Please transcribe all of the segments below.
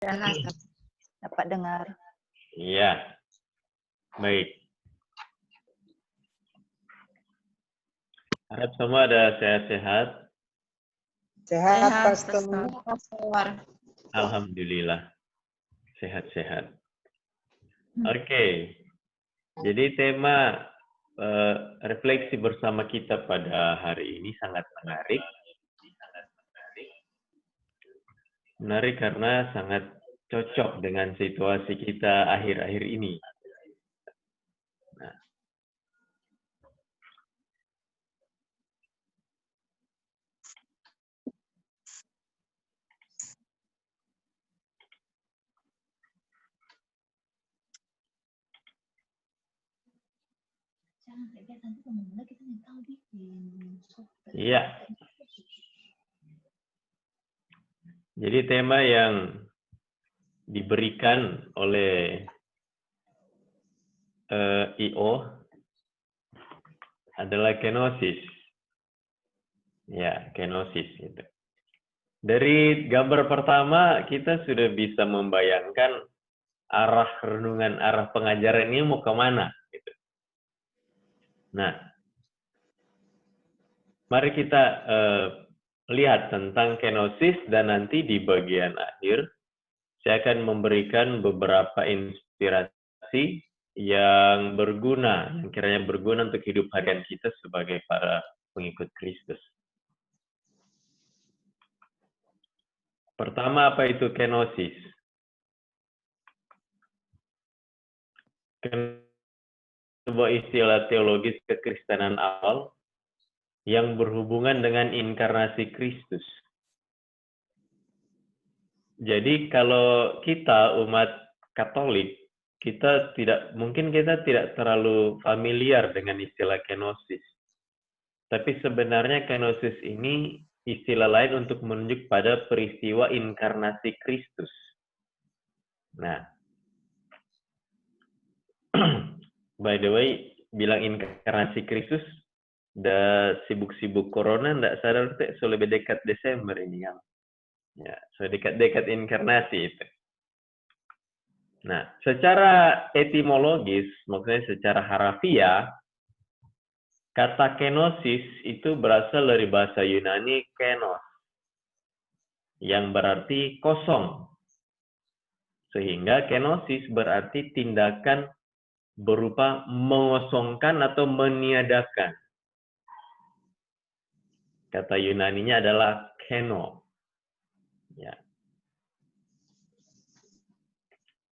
Jelas dapat dengar. Iya. Baik. Harap semua ada sehat-sehat. Sehat, Pastor. Alhamdulillah. Sehat-sehat. Oke. Jadi tema refleksi bersama kita pada hari ini sangat menarik. Menarik karena sangat cocok dengan situasi kita akhir-akhir ini. Nah, iya. Jadi tema yang diberikan oleh IO adalah kenosis. Ya, kenosis. Gitu. Dari gambar pertama, kita sudah bisa membayangkan arah renungan, arah pengajaran ini mau kemana. Gitu. Nah, mari kita lihat tentang kenosis dan nanti di bagian akhir, saya akan memberikan beberapa inspirasi yang berguna, yang kiranya berguna untuk hidup harian kita sebagai para pengikut Kristus. Pertama, apa itu kenosis? Sebuah istilah teologis kekristenan awal yang berhubungan dengan inkarnasi Kristus. Jadi kalau kita umat Katolik, kita tidak terlalu familiar dengan istilah kenosis. Tapi sebenarnya kenosis ini istilah lain untuk menunjuk pada peristiwa inkarnasi Kristus. Nah, by the way, bilang inkarnasi Kristus, udah sibuk-sibuk corona, nggak sadar so lebih dekat Desember ini yang, ya, so dekat-dekat inkarnasi itu. Nah, secara etimologis, maksudnya secara harafiah, kata kenosis itu berasal dari bahasa Yunani kenos, yang berarti kosong. Sehingga kenosis berarti tindakan berupa mengosongkan atau meniadakan. Kata Yunaninya adalah keno. Ya.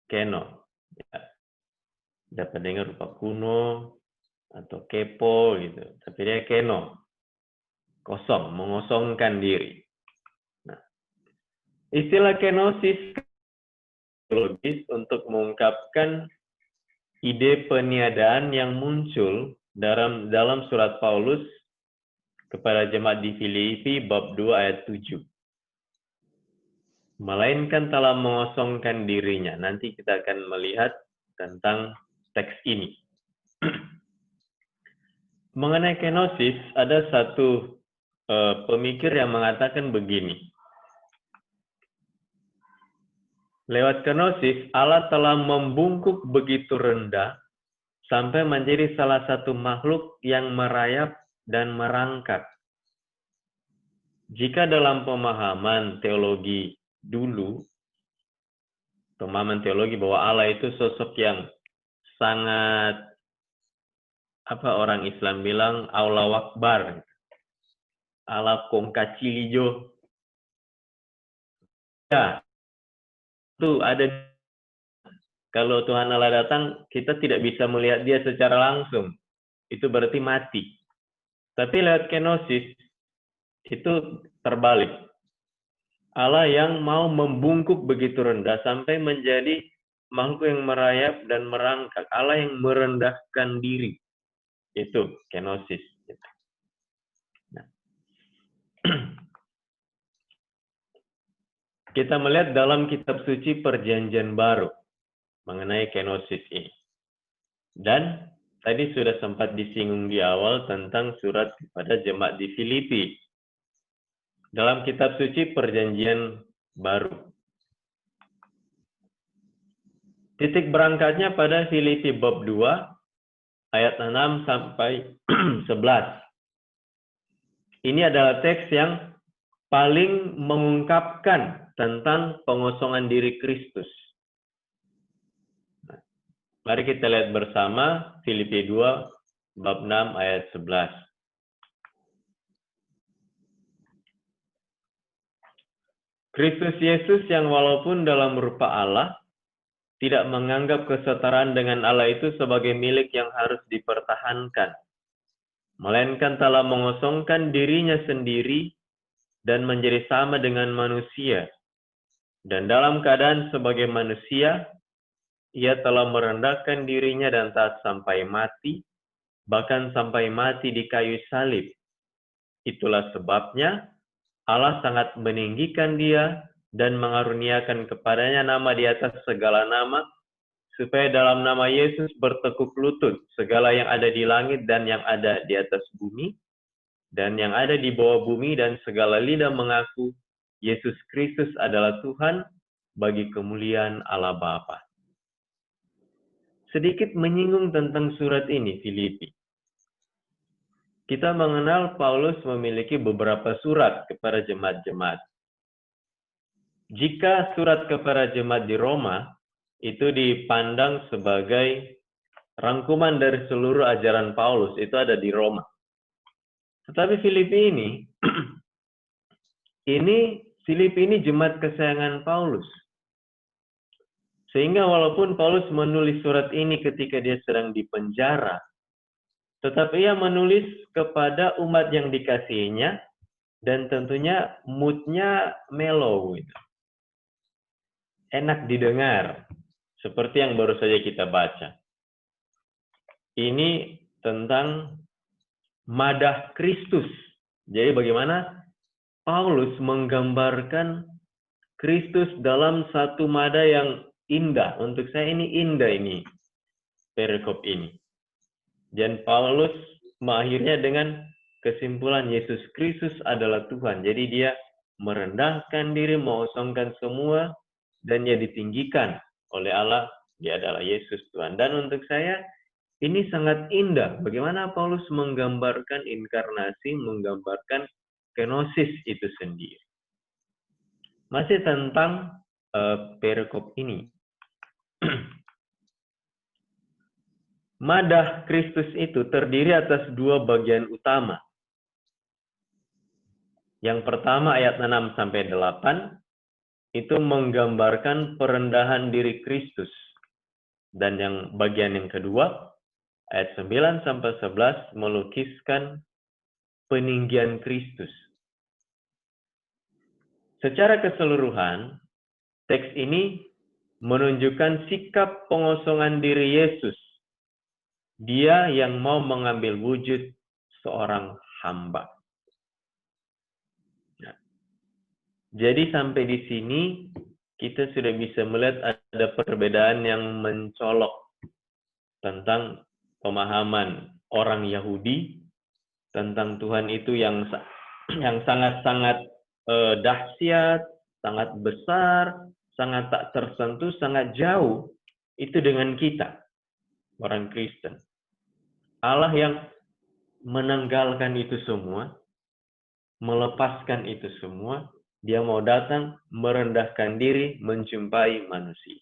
Keno. Ya. Dapat dengar rupa kuno atau kepo gitu. Tapi dia keno. Kosong, mengosongkan diri. Nah, istilah kenosis logis untuk mengungkapkan ide peniadaan yang muncul dalam surat Paulus kepada jemaat di Filipi bab 2 ayat 7. Melainkan telah mengosongkan dirinya. Nanti kita akan melihat tentang teks ini. Mengenai kenosis, ada satu pemikir yang mengatakan begini. Lewat kenosis, Allah telah membungkuk begitu rendah sampai menjadi salah satu makhluk yang merayap dan merangkak. Jika dalam pemahaman teologi dulu, pemahaman teologi bahwa Allah itu sosok yang sangat, orang Islam bilang, Allahu Akbar, Allah kongkacilijo. Ya, itu ada. Kalau Tuhan Allah datang, kita tidak bisa melihat dia secara langsung. Itu berarti mati. Tapi lewat kenosis, itu terbalik. Allah yang mau membungkuk begitu rendah sampai menjadi makhluk yang merayap dan merangkak. Allah yang merendahkan diri. Itu kenosis. Nah. Kita melihat dalam kitab suci Perjanjian Baru mengenai kenosis ini. Dan tadi sudah sempat disinggung di awal tentang surat kepada jemaat di Filipi. Dalam kitab suci Perjanjian Baru. Titik berangkatnya pada Filipi bab 2 ayat 6 sampai 11. Ini adalah teks yang paling mengungkapkan tentang pengosongan diri Kristus. Mari kita lihat bersama Filipi 2 bab 6 ayat 11. Kristus Yesus yang walaupun dalam rupa Allah, tidak menganggap kesetaraan dengan Allah itu sebagai milik yang harus dipertahankan, melainkan telah mengosongkan dirinya sendiri dan menjadi sama dengan manusia. Dan dalam keadaan sebagai manusia, ia telah merendahkan dirinya dan taat sampai mati, bahkan sampai mati di kayu salib. Itulah sebabnya Allah sangat meninggikan dia dan mengaruniakan kepadanya nama di atas segala nama, supaya dalam nama Yesus bertekuk lutut segala yang ada di langit dan yang ada di atas bumi, dan yang ada di bawah bumi, dan segala lidah mengaku Yesus Kristus adalah Tuhan bagi kemuliaan Allah Bapa. Sedikit menyinggung tentang surat ini, Filipi. Kita mengenal Paulus memiliki beberapa surat kepada jemaat-jemaat. Jika surat kepada jemaat di Roma itu dipandang sebagai rangkuman dari seluruh ajaran Paulus, itu ada di Roma. Tetapi Filipi ini jemaat kesayangan Paulus. Sehingga walaupun Paulus menulis surat ini ketika dia sedang dipenjara, tetapi ia menulis kepada umat yang dikasihinya, dan tentunya moodnya mellow, enak didengar, seperti yang baru saja kita baca. Ini tentang madah Kristus. Jadi bagaimana Paulus menggambarkan Kristus dalam satu madah yang indah. Untuk saya ini indah ini, perikop ini. Dan Paulus mengakhirnya dengan kesimpulan Yesus Kristus adalah Tuhan. Jadi dia merendahkan diri, mengosongkan semua, dan dia ditinggikan oleh Allah. Dia adalah Yesus Tuhan. Dan untuk saya, ini sangat indah. Bagaimana Paulus menggambarkan inkarnasi, menggambarkan kenosis itu sendiri. Masih tentang perikop ini. Madah Kristus itu terdiri atas dua bagian utama. Yang pertama ayat 6 sampai 8 itu menggambarkan perendahan diri Kristus. Dan yang bagian yang kedua ayat 9 sampai 11 melukiskan peninggian Kristus. Secara keseluruhan, teks ini menunjukkan sikap pengosongan diri Yesus. Dia yang mau mengambil wujud seorang hamba. Nah, jadi sampai di sini kita sudah bisa melihat ada perbedaan yang mencolok tentang pemahaman orang Yahudi tentang Tuhan itu yang sangat-sangat dahsyat, sangat besar, sangat tak tersentuh, sangat jauh, itu dengan kita, orang Kristen. Allah yang menanggalkan itu semua, melepaskan itu semua, dia mau datang, merendahkan diri, menjumpai manusia.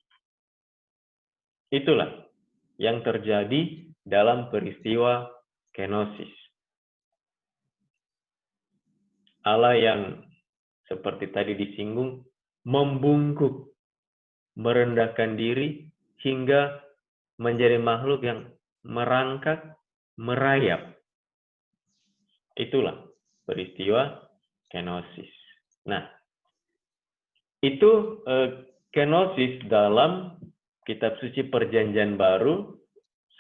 Itulah yang terjadi dalam peristiwa kenosis. Allah yang seperti tadi disinggung, membungkuk, merendahkan diri, hingga menjadi makhluk yang merangkak, merayap. Itulah peristiwa kenosis. Nah, itu kenosis dalam kitab suci Perjanjian Baru,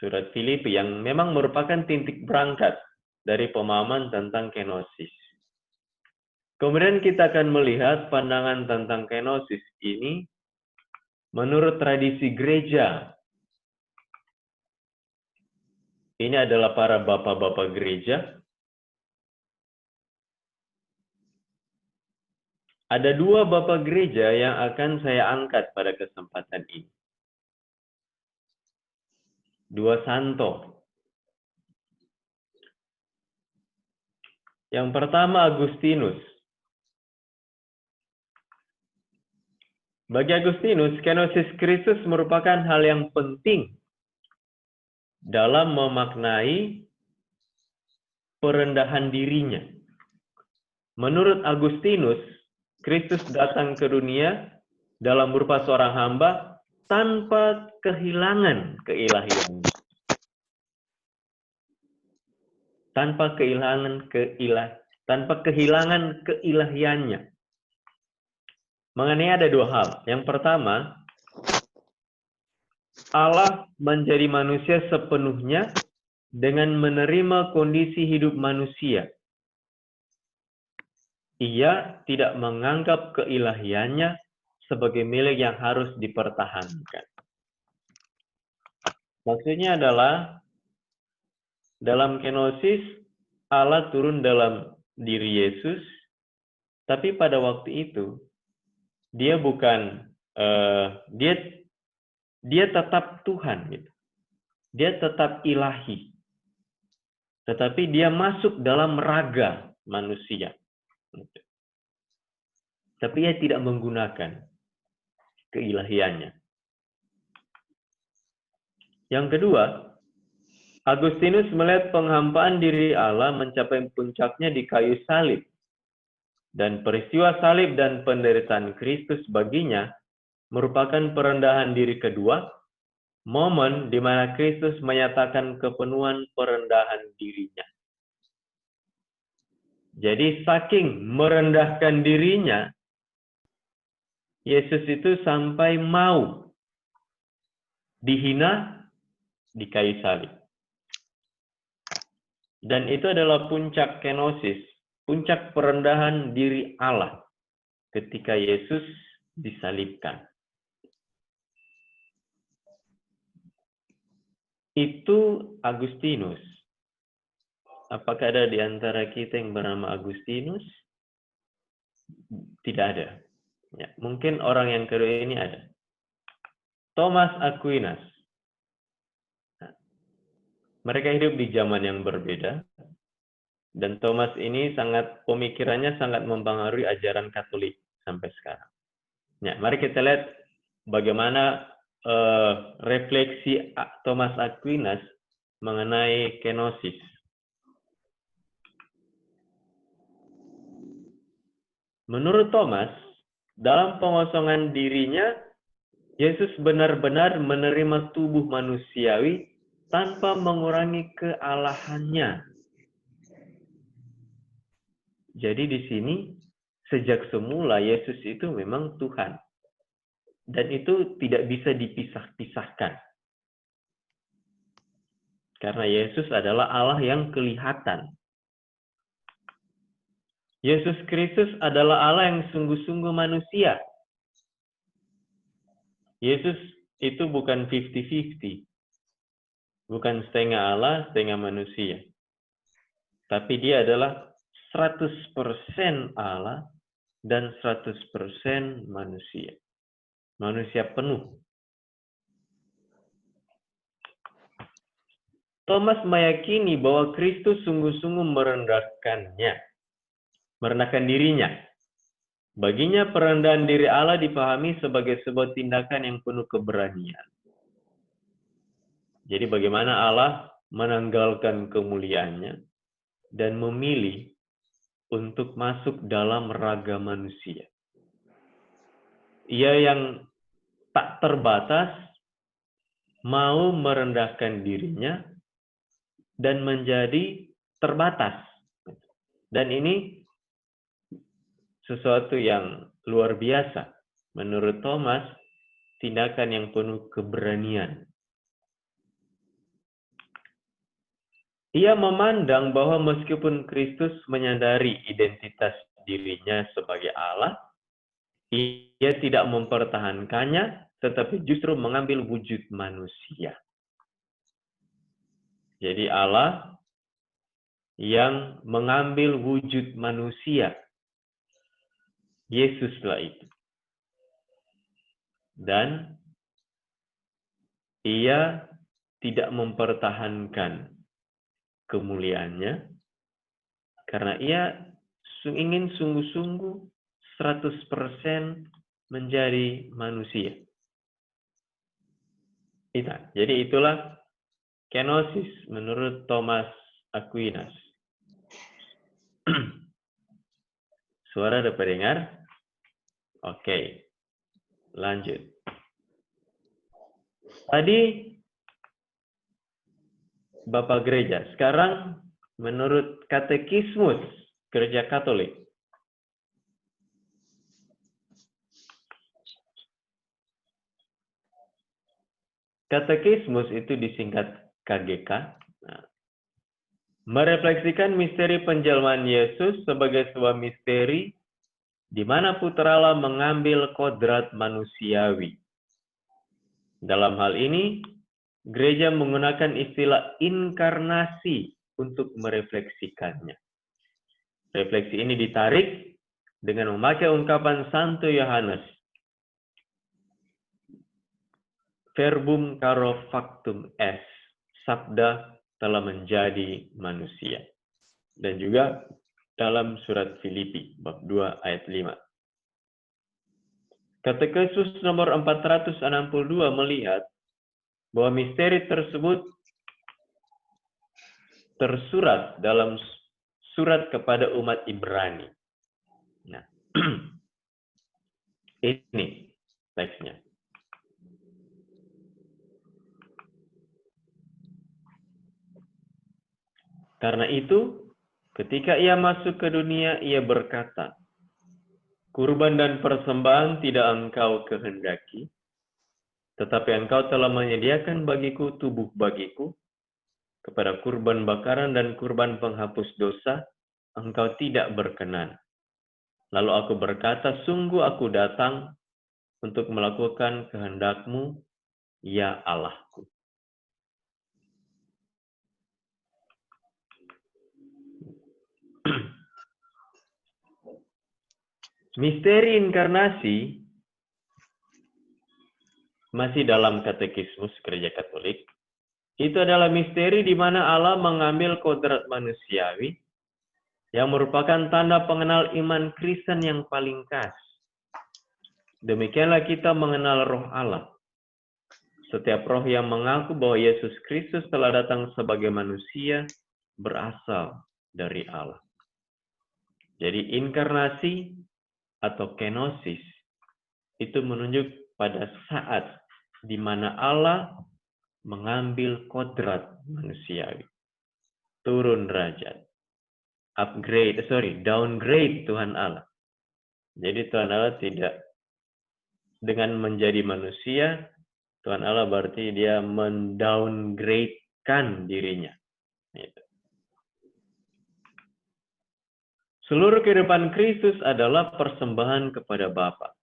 surat Filipi, yang memang merupakan titik berangkat dari pemahaman tentang kenosis. Kemudian kita akan melihat pandangan tentang kenosis ini menurut tradisi gereja. Ini adalah para bapak-bapak gereja. Ada dua bapak gereja yang akan saya angkat pada kesempatan ini. dua santo. Yang pertama Agustinus. Bagi Agustinus, kenosis Kristus merupakan hal yang penting dalam memaknai perendahan dirinya. Menurut Agustinus, Kristus datang ke dunia dalam berupa seorang hamba tanpa kehilangan keilahiannya. Tanpa kehilangan keilahiannya. Mengenai ada dua hal. Yang pertama, Allah menjadi manusia sepenuhnya dengan menerima kondisi hidup manusia. Ia tidak menganggap keilahiannya sebagai milik yang harus dipertahankan. Maksudnya adalah dalam kenosis Allah turun dalam diri Yesus, tapi pada waktu itu dia bukan dia tetap Tuhan, gitu. Dia tetap ilahi, tetapi dia masuk dalam raga manusia. Gitu. Tapi ia tidak menggunakan keilahiannya. Yang kedua, Agustinus melihat penghampaan diri Allah mencapai puncaknya di kayu salib. Dan peristiwa salib dan penderitaan Kristus baginya merupakan perendahan diri kedua, momen di mana Kristus menyatakan kepenuhan perendahan dirinya. Jadi saking merendahkan dirinya, Yesus itu sampai mau dihina di kayu salib. Dan itu adalah puncak kenosis, puncak perendahan diri Allah ketika Yesus disalibkan. Itu Agustinus. Apakah ada di antara kita yang bernama Agustinus? Tidak ada. Ya, mungkin orang yang kedua ini ada. Thomas Aquinas. Mereka hidup di zaman yang berbeda, dan Thomas ini pemikirannya sangat mempengaruhi ajaran Katolik sampai sekarang. Ya, mari kita lihat bagaimana refleksi Thomas Aquinas mengenai kenosis. Menurut Thomas, dalam pengosongan dirinya, Yesus benar-benar menerima tubuh manusiawi tanpa mengurangi kealahannya. Jadi di sini, sejak semula Yesus itu memang Tuhan. Dan itu tidak bisa dipisah-pisahkan. Karena Yesus adalah Allah yang kelihatan. Yesus Kristus adalah Allah yang sungguh-sungguh manusia. Yesus itu bukan 50-50. Bukan setengah Allah, setengah manusia. Tapi dia adalah 100% Allah dan 100% manusia. Manusia penuh. Thomas meyakini bahwa Kristus sungguh-sungguh merendahkan dirinya. Baginya perendahan diri Allah dipahami sebagai sebuah tindakan yang penuh keberanian. Jadi bagaimana Allah menanggalkan kemuliaannya dan memilih untuk masuk dalam raga manusia. Ia yang tak terbatas mau merendahkan dirinya dan menjadi terbatas. Dan ini sesuatu yang luar biasa. Menurut Thomas, tindakan yang penuh keberanian. Ia memandang bahwa meskipun Kristus menyadari identitas dirinya sebagai Allah, ia tidak mempertahankannya, tetapi justru mengambil wujud manusia. Jadi Allah yang mengambil wujud manusia. Yesuslah itu. Dan ia tidak mempertahankan kemuliaannya karena ia ingin sungguh-sungguh 100% menjadi manusia. Jadi itulah kenosis menurut Thomas Aquinas. Suara dapat dengar? Oke, lanjut. Tadi Bapak Gereja, sekarang menurut Katekismus Gereja Katolik. Katekismus itu disingkat KGK. Nah, merefleksikan misteri penjelmaan Yesus sebagai sebuah misteri di mana Putra Allah mengambil kodrat manusiawi. Dalam hal ini, gereja menggunakan istilah inkarnasi untuk merefleksikannya. Refleksi ini ditarik dengan memakai ungkapan Santo Yohanes. Verbum caro factum est, sabda telah menjadi manusia. Dan juga dalam surat Filipi, bab 2 ayat 5. Katekismus nomor 462 melihat bahwa misteri tersebut tersurat dalam surat kepada umat Ibrani. Nah, ini teksnya. Karena itu, ketika ia masuk ke dunia, ia berkata, kurban dan persembahan tidak engkau kehendaki, tetapi engkau telah menyediakan bagiku tubuh bagiku, kepada kurban bakaran dan kurban penghapus dosa, engkau tidak berkenan. Lalu aku berkata, sungguh aku datang untuk melakukan kehendak-Mu, ya Allahku. Misteri inkarnasi masih dalam Katekismus Gereja Katolik. Itu adalah misteri di mana Allah mengambil kodrat manusiawi yang merupakan tanda pengenal iman Kristen yang paling khas. Demikianlah kita mengenal Roh Allah. Setiap roh yang mengaku bahwa Yesus Kristus telah datang sebagai manusia berasal dari Allah. Jadi inkarnasi atau kenosis itu menunjuk pada saat di mana Allah mengambil kodrat manusiawi, turun derajat, downgrade Tuhan Allah. Jadi Tuhan Allah tidak dengan menjadi manusia, Tuhan Allah berarti dia mendowngrade-kan dirinya. Gitu. Seluruh kehidupan Kristus adalah persembahan kepada Bapa.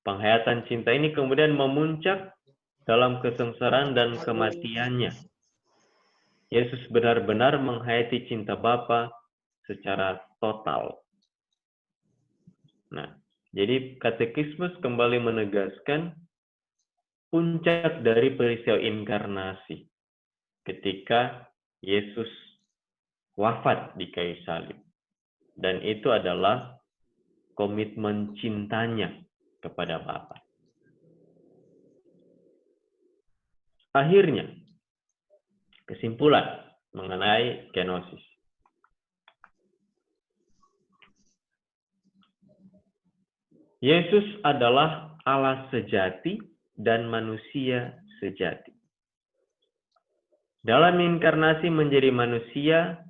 Penghayatan cinta ini kemudian memuncak dalam kesengsaraan dan kematiannya. Yesus benar-benar menghayati cinta Bapa secara total. Nah, jadi Katekismus kembali menegaskan puncak dari peristiwa inkarnasi ketika Yesus wafat di kayu salib. Dan itu adalah komitmen cintanya kepada Bapa. Akhirnya, kesimpulan mengenai kenosis. Yesus adalah Allah sejati dan manusia sejati. Dalam inkarnasi menjadi manusia,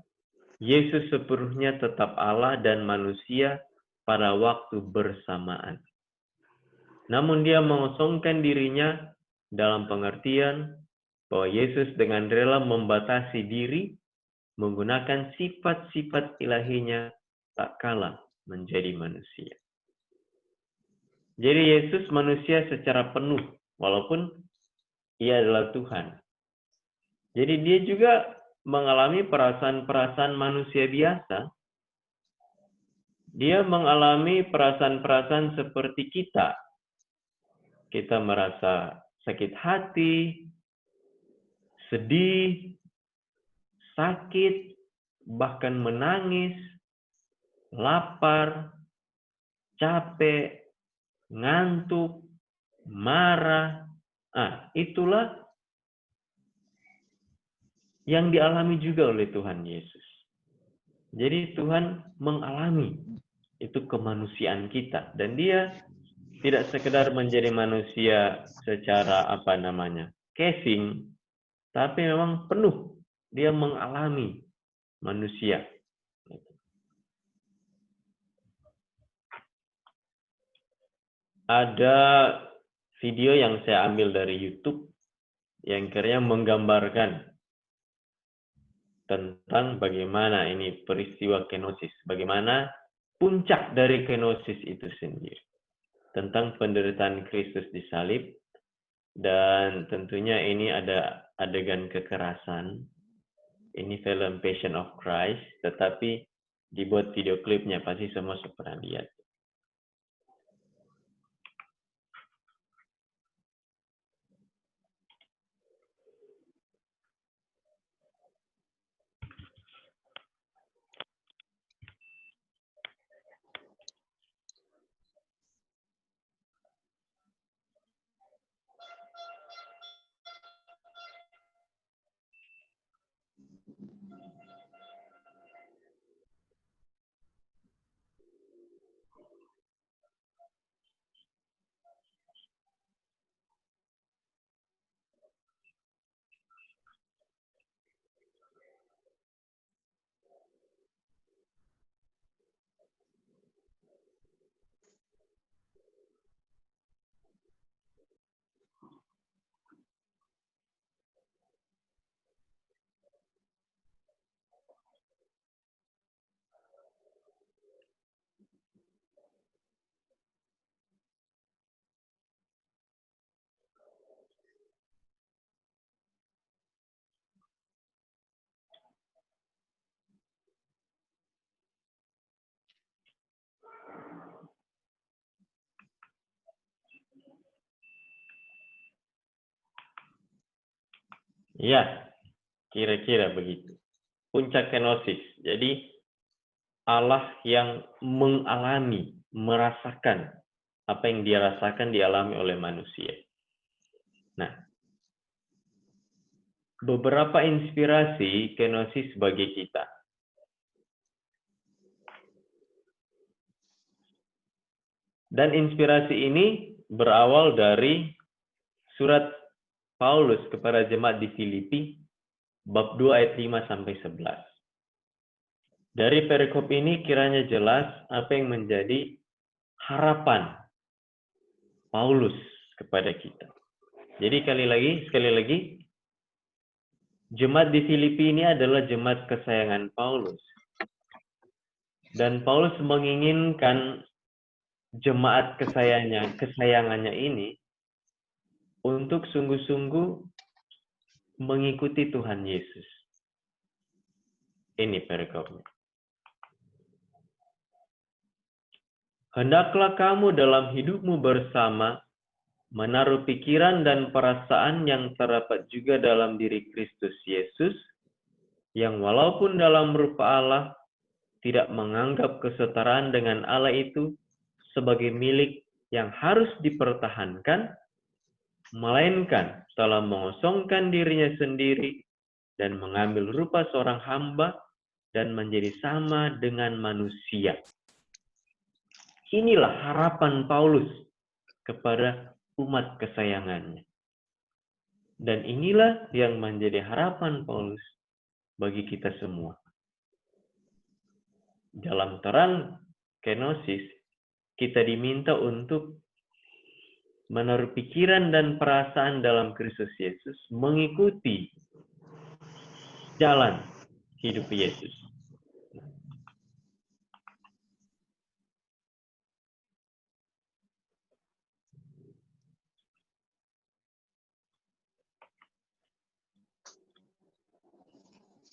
Yesus sepenuhnya tetap Allah dan manusia pada waktu bersamaan. Namun dia mengosongkan dirinya dalam pengertian bahwa Yesus dengan rela membatasi diri menggunakan sifat-sifat ilahinya tak kalah menjadi manusia. Jadi Yesus manusia secara penuh walaupun ia adalah Tuhan. Jadi dia juga mengalami perasaan-perasaan manusia biasa. Dia mengalami perasaan-perasaan seperti kita. Kita merasa sakit hati, sedih, sakit, bahkan menangis, lapar, capek, ngantuk, marah. Itulah yang dialami juga oleh Tuhan Yesus. Jadi Tuhan mengalami itu kemanusiaan kita, dan dia tidak sekedar menjadi manusia secara casing, tapi memang penuh. Dia mengalami manusia. Ada video yang saya ambil dari YouTube yang kira menggambarkan tentang bagaimana ini peristiwa kenosis, bagaimana puncak dari kenosis itu sendiri, tentang penderitaan Kristus di salib, dan tentunya ini ada adegan kekerasan. Ini film Passion of Christ, tetapi dibuat video klipnya, pasti semua pernah lihat. Ya, kira-kira begitu. Puncak kenosis. Jadi Allah yang mengalami, merasakan apa yang dia rasakan dialami oleh manusia. Nah, beberapa inspirasi kenosis bagi kita. Dan inspirasi ini berawal dari surat Paulus kepada jemaat di Filipi, bab 2 ayat 5 sampai 11. Dari perikop ini kiranya jelas apa yang menjadi harapan Paulus kepada kita. Jadi sekali lagi, jemaat di Filipi ini adalah jemaat kesayangan Paulus. Dan Paulus menginginkan jemaat kesayangannya ini untuk sungguh-sungguh mengikuti Tuhan Yesus. Ini perikopnya. Hendaklah kamu dalam hidupmu bersama menaruh pikiran dan perasaan yang terdapat juga dalam diri Kristus Yesus, yang walaupun dalam rupa Allah, tidak menganggap kesetaraan dengan Allah itu sebagai milik yang harus dipertahankan, melainkan telah mengosongkan dirinya sendiri dan mengambil rupa seorang hamba dan menjadi sama dengan manusia. Inilah harapan Paulus kepada umat kesayangannya. Dan inilah yang menjadi harapan Paulus bagi kita semua. Dalam terang kenosis, kita diminta untuk menaruh pikiran dan perasaan dalam Kristus Yesus, mengikuti jalan hidup Yesus.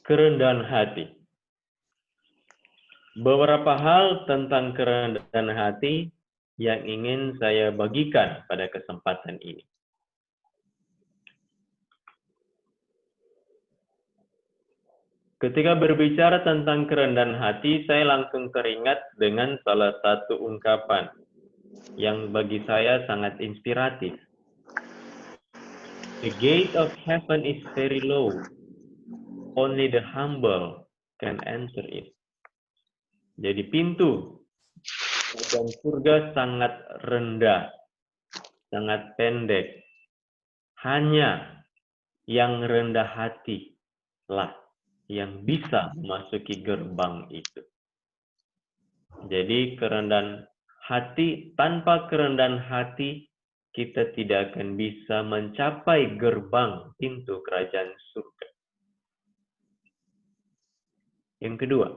Kerendahan hati. Beberapa hal tentang kerendahan hati yang ingin saya bagikan pada kesempatan ini. Ketika berbicara tentang kerendahan hati, saya langsung teringat dengan salah satu ungkapan yang bagi saya sangat inspiratif. The gate of heaven is very low. Only the humble can enter it. Jadi pintu kerajaan surga sangat rendah, sangat pendek. Hanya yang rendah hati lah yang bisa memasuki gerbang itu. Jadi kerendahan hati, tanpa kerendahan hati, kita tidak akan bisa mencapai gerbang pintu kerajaan surga. Yang kedua,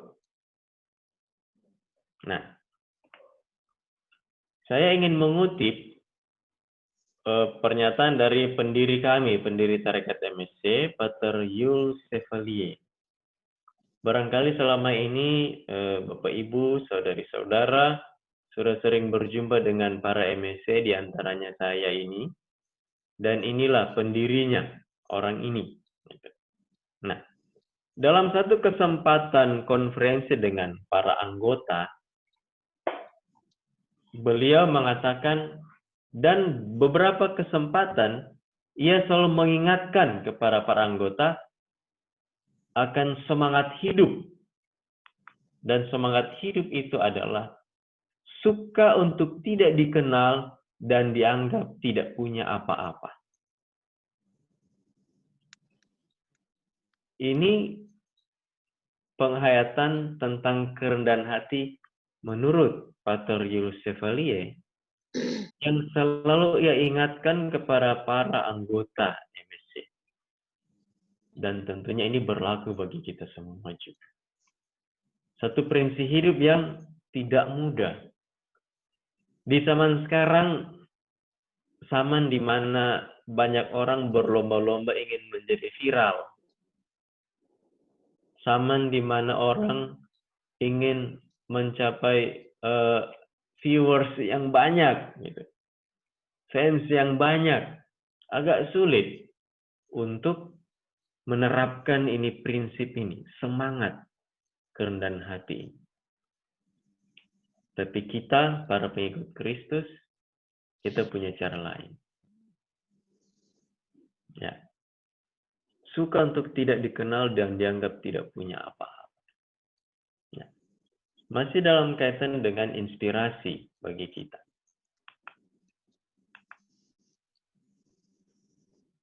nah, saya ingin mengutip pernyataan dari pendiri kami, pendiri Tarekat MSC, Pater Jules Chevalier. Barangkali selama ini Bapak Ibu, saudari-saudara, sudah sering berjumpa dengan para MSC, di antaranya saya ini, dan inilah pendirinya, orang ini. Nah, dalam satu kesempatan konferensi dengan para anggota, beliau mengatakan, dan beberapa kesempatan, ia selalu mengingatkan kepada para anggota akan semangat hidup. Dan semangat hidup itu adalah suka untuk tidak dikenal dan dianggap tidak punya apa-apa. Ini penghayatan tentang kerendahan hati menurut Pater Jules Chevalier yang selalu ia ingatkan kepada para anggota MSC. Dan tentunya ini berlaku bagi kita semua juga. Satu prinsip hidup yang tidak mudah. Di zaman sekarang, zaman di mana banyak orang berlomba-lomba ingin menjadi viral. Zaman di mana orang ingin mencapai viewers yang banyak, gitu. Fans yang banyak. Agak sulit untuk menerapkan ini, prinsip ini, semangat kerendahan hati. Tapi kita, para pengikut Kristus, kita punya cara lain. Ya. Suka untuk tidak dikenal dan dianggap tidak punya apa-apa. Ya. Masih dalam kaitan dengan inspirasi bagi kita.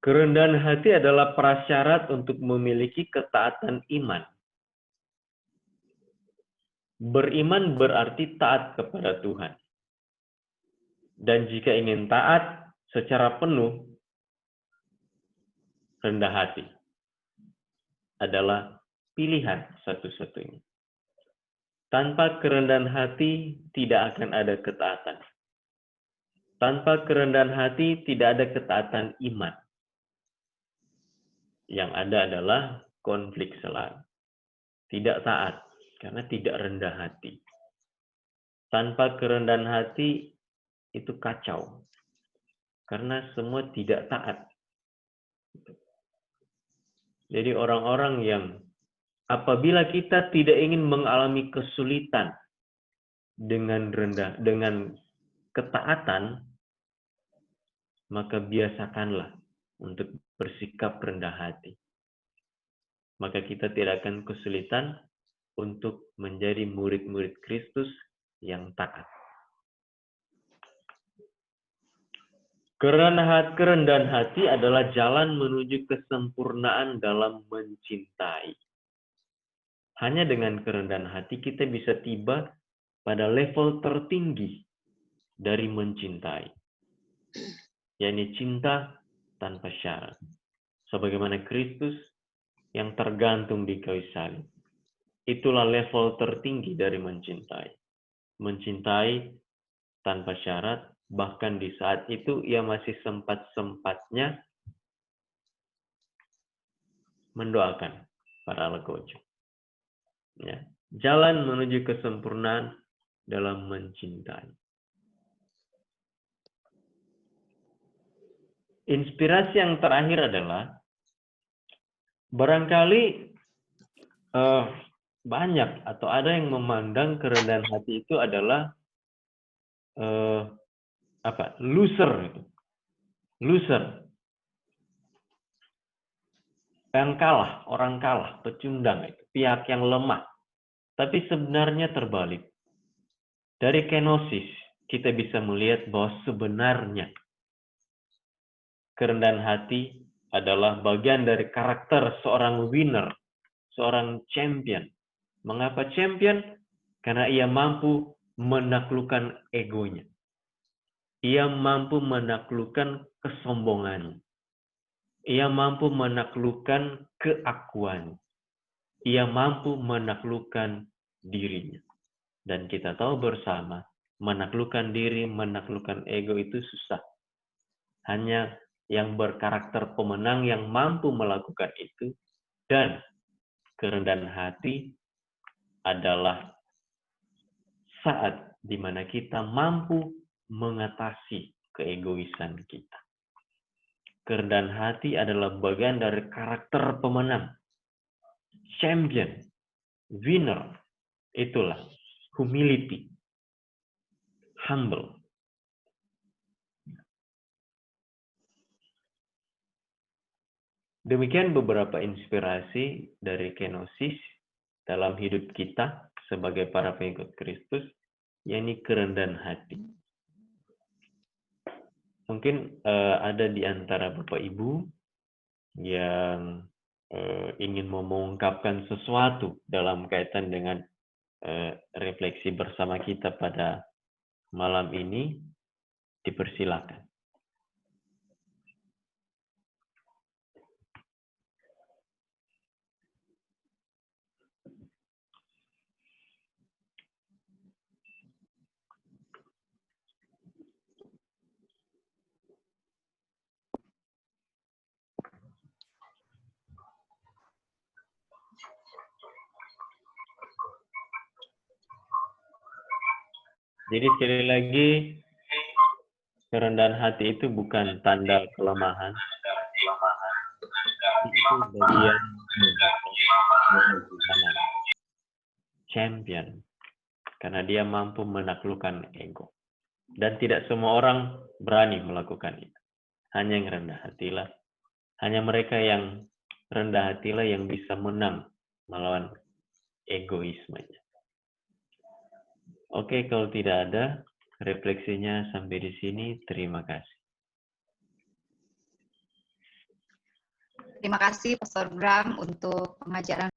Kerendahan hati adalah prasyarat untuk memiliki ketaatan iman. Beriman berarti taat kepada Tuhan. Dan jika ingin taat secara penuh, rendah hati adalah pilihan satu-satunya. Tanpa kerendahan hati, tidak akan ada ketaatan. Tanpa kerendahan hati, tidak ada ketaatan iman. Yang ada adalah konflik selalu. Tidak taat, karena tidak rendah hati. Tanpa kerendahan hati, itu kacau. Karena semua tidak taat. Jadi orang-orang yang apabila kita tidak ingin mengalami kesulitan dengan ketaatan, maka biasakanlah untuk bersikap rendah hati. Maka kita tidak akan kesulitan untuk menjadi murid-murid Kristus yang taat. Kerendahan hati adalah jalan menuju kesempurnaan dalam mencintai. Hanya dengan kerendahan hati kita bisa tiba pada level tertinggi dari mencintai. Yakni cinta tanpa syarat. Sebagaimana Kristus yang tergantung di kayu salib. Itulah level tertinggi dari mencintai. Mencintai tanpa syarat, bahkan di saat itu ia masih sempat-sempatnya mendoakan para legojo. Ya, jalan menuju kesempurnaan dalam mencintai. Inspirasi yang terakhir adalah barangkali banyak atau ada yang memandang kerendahan hati itu adalah loser, loser, yang kalah, orang kalah, pecundang, pihak yang lemah. Tapi sebenarnya terbalik. Dari kenosis kita bisa melihat bahwa sebenarnya kerendahan hati adalah bagian dari karakter seorang winner, seorang champion. Mengapa champion? Karena ia mampu menaklukkan egonya. Ia mampu menaklukkan kesombongannya. Ia mampu menaklukkan keakuannya. Ia mampu menaklukkan dirinya. Dan kita tahu bersama, menaklukkan diri, menaklukkan ego itu susah. Hanya yang berkarakter pemenang yang mampu melakukan itu. Dan kerendahan hati adalah saat di mana kita mampu mengatasi keegoisan kita. Kerendahan hati adalah bagian dari karakter pemenang. Champion, winner, itulah humility, humble. Demikian beberapa inspirasi dari kenosis dalam hidup kita sebagai para pengikut Kristus, yakni kerendahan hati. Mungkin ada di antara Bapak Ibu yang ingin mengungkapkan sesuatu dalam kaitan dengan refleksi bersama kita pada malam ini, dipersilakan. Jadi sekali lagi, kerendahan hati itu bukan tanda kelemahan. Itu bagian champion. Karena dia mampu menaklukkan ego. Dan tidak semua orang berani melakukan itu. Hanya yang rendah hatilah. Hanya mereka yang rendah hatilah yang bisa menang melawan egoismenya. Oke, kalau tidak ada refleksinya sampai di sini, terima kasih. Terima kasih Pastor Bram untuk pengajaran